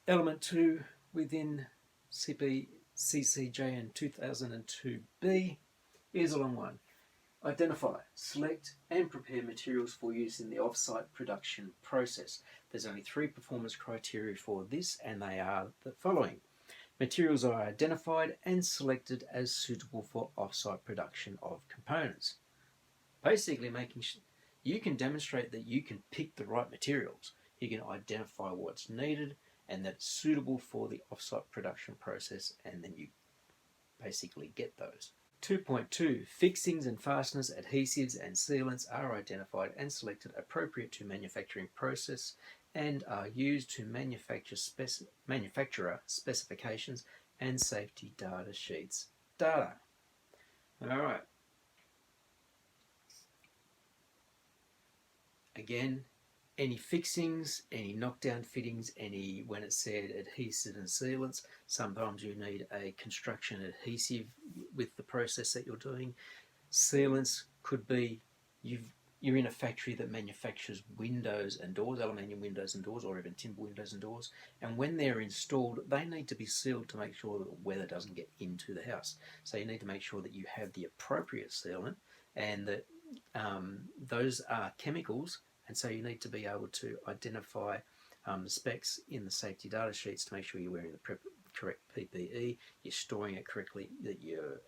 Element 2 within CPCCJN2002B is a long one. Identify, select and prepare materials for use in the off-site production process. There's only 3 performance criteria for this, and they are the following. Materials are identified and selected as suitable for off-site production of components. Basically making sure you can demonstrate that you can pick the right materials. You can identify what's needed and that it's suitable for the off-site production process, and then you basically get those. 2.2. Fixings and fasteners, adhesives and sealants are identified and selected appropriate to manufacturing process and are used to manufacturer specifications and safety data sheets data. Alright. Again, any fixings, any knockdown fittings, when it said adhesive and sealants, sometimes you need a construction adhesive with the process that you're doing. Sealants could be you're in a factory that manufactures windows and doors, aluminium windows and doors, or even timber windows and doors, and when they're installed, they need to be sealed to make sure that the weather doesn't get into the house. So you need to make sure that you have the appropriate sealant, and that those are chemicals. And so you need to be able to identify the specs in the safety data sheets to make sure you're wearing the correct PPE, you're storing it correctly, that you're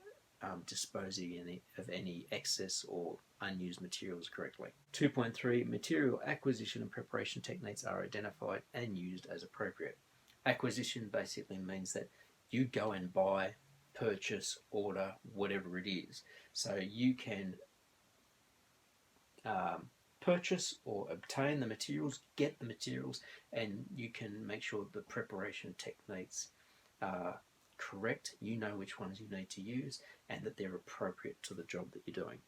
disposing of any excess or unused materials correctly. 2.3. Material acquisition and preparation techniques are identified and used as appropriate. Acquisition basically means that you go and buy, purchase, order, whatever it is. So you can purchase or obtain the materials, get the materials, and you can make sure the preparation techniques are correct. You know which ones you need to use and that they're appropriate to the job that you're doing.